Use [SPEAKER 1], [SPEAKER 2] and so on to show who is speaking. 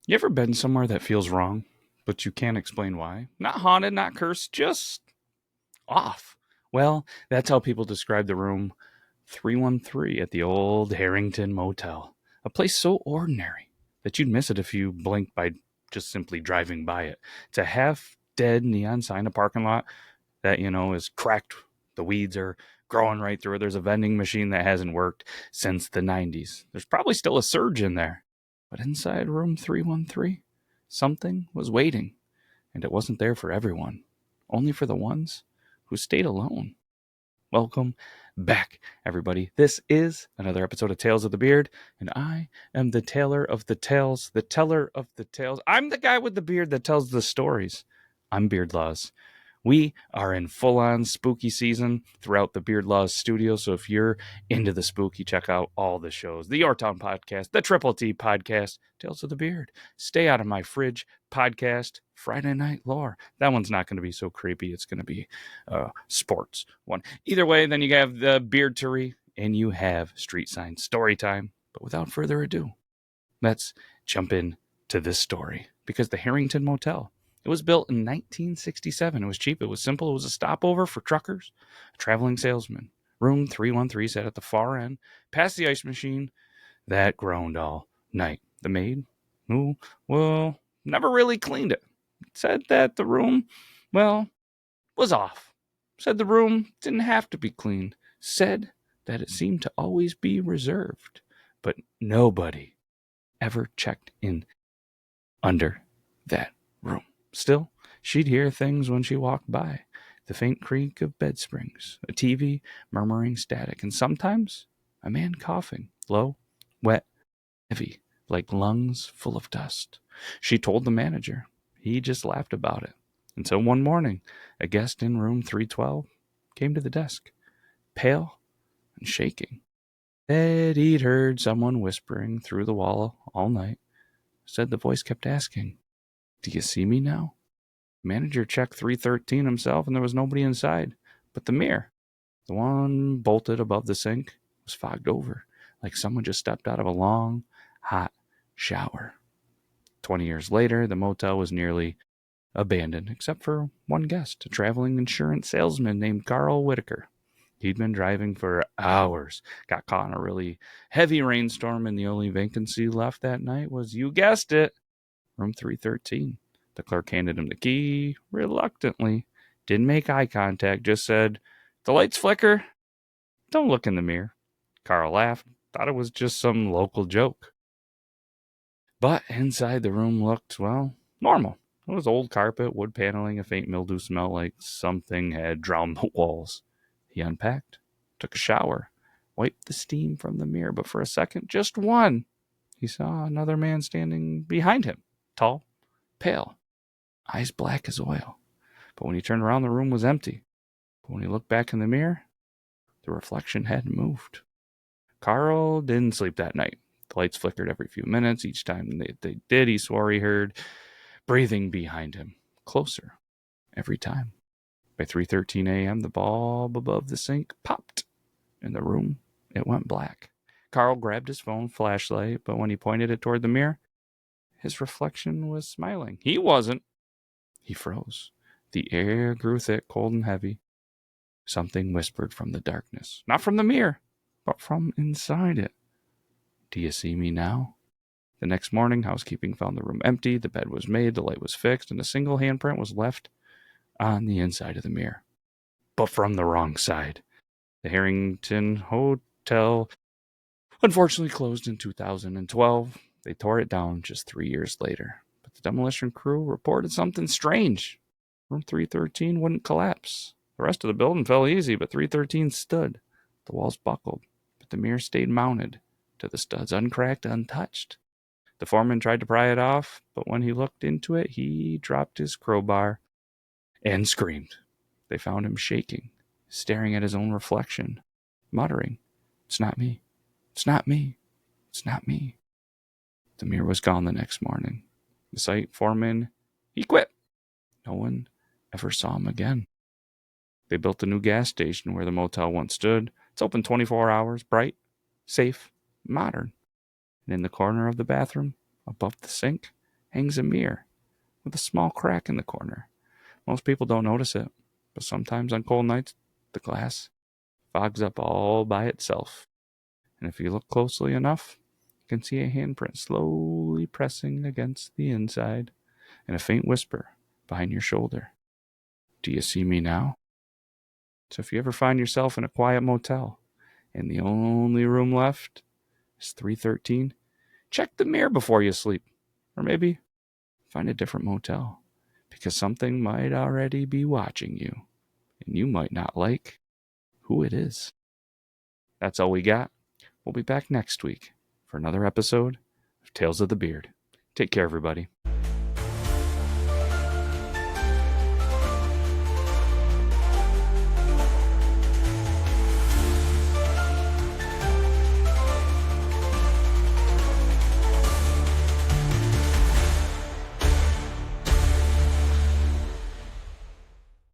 [SPEAKER 1] You ever been somewhere that feels wrong, but you can't explain why? Not haunted, not cursed, just off. Well, that's how people describe the room 313 at the old Harrington Motel. A place so ordinary that you'd miss it if you blinked by just simply driving by it. It's a half dead neon sign, a parking lot that, is cracked. The weeds are growing right through it. There's a vending machine that hasn't worked since the 90s. There's probably still a surge in there. But inside room 313, something was waiting, and it wasn't there for everyone, only for the ones who stayed alone. Welcome back, everybody. This is another episode of Tales of the Beard, and I am the tailor of the tales, the teller of the tales. I'm the guy with the beard that tells the stories. I'm Beard Laws. We are in full-on spooky season throughout the Beard Laws studio, so if you're into the spooky, check out all the shows. The Yorktown Podcast, the Triple T Podcast, Tales of the Beard, Stay Out of My Fridge Podcast, Friday Night Lore. That one's not going to be so creepy. It's going to be sports one. Either way, then you have the Beard Beardery, and you have Street Sign Story Time. But without further ado, let's jump in to this story, because the Harrington Motel, it was built in 1967. It was cheap. It was simple. It was a stopover for truckers, a traveling salesman. Room 313 sat at the far end, past the ice machine that groaned all night. The maid, who, well, never really cleaned it, said that the room, well, was off. Said the room didn't have to be cleaned. Said that it seemed to always be reserved. But nobody ever checked in under that room. Still, she'd hear things when she walked by. The faint creak of bed springs, a TV murmuring static, and sometimes a man coughing, low, wet, heavy, like lungs full of dust. She told the manager. He just laughed about it. Until one morning, a guest in room 312 came to the desk, pale and shaking. Said he'd heard someone whispering through the wall all night. Said the voice kept asking, "Do you see me now?" Manager checked 313 himself, and there was nobody inside. But the mirror, the one bolted above the sink, was fogged over, like someone just stepped out of a long, hot shower. 20 years later, the motel was nearly abandoned, except for one guest, a traveling insurance salesman named Carl Whitaker. He'd been driving for hours, got caught in a really heavy rainstorm, and the only vacancy left that night was, you guessed it, room 313. The clerk handed him the key reluctantly, didn't make eye contact, just said, "The lights flicker. Don't look in the mirror." Carl laughed, thought it was just some local joke. But inside the room looked, well, normal. It was old carpet, wood paneling, a faint mildew smell like something had drowned the walls. He unpacked, took a shower, wiped the steam from the mirror, but for a second, just one, he saw another man standing behind him, tall, pale, eyes black as oil. But when he turned around, the room was empty. But when he looked back in the mirror, the reflection hadn't moved. Carl didn't sleep that night. The lights flickered every few minutes. Each time they did, he swore he heard breathing behind him, closer every time. By 3:13 a.m., the bulb above the sink popped. In the room, it went black. Carl grabbed his phone flashlight, but when he pointed it toward the mirror, his reflection was smiling. He wasn't. He froze. The air grew thick, cold, and heavy. Something whispered from the darkness. Not from the mirror, but from inside it. "Do you see me now?" The next morning, housekeeping found the room empty. The bed was made, the light was fixed, and a single handprint was left on the inside of the mirror. But from the wrong side. The Harrington Hotel unfortunately closed in 2012. They tore it down just 3 years later. But the demolition crew reported something strange. Room 313 wouldn't collapse. The rest of the building fell easy, but 313 stood. The walls buckled, but the mirror stayed mounted to the studs, uncracked, untouched. The foreman tried to pry it off, but when he looked into it, he dropped his crowbar and screamed. They found him shaking, staring at his own reflection, muttering, "It's not me. It's not me. It's not me." The mirror was gone the next morning. The site foreman, he quit. No one ever saw him again. They built a new gas station where the motel once stood. It's open 24 hours, bright, safe, modern. And in the corner of the bathroom, above the sink, hangs a mirror with a small crack in the corner. Most people don't notice it, but sometimes on cold nights, the glass fogs up all by itself. And if you look closely enough, you can see a handprint slowly pressing against the inside and a faint whisper behind your shoulder. Do you see me now? So if you ever find yourself in a quiet motel and the only room left is 313, check the mirror before you sleep. Or maybe find a different motel because something might already be watching you and you might not like who it is. That's all we got. We'll be back next week for another episode of Tales of the Beard. Take care, everybody.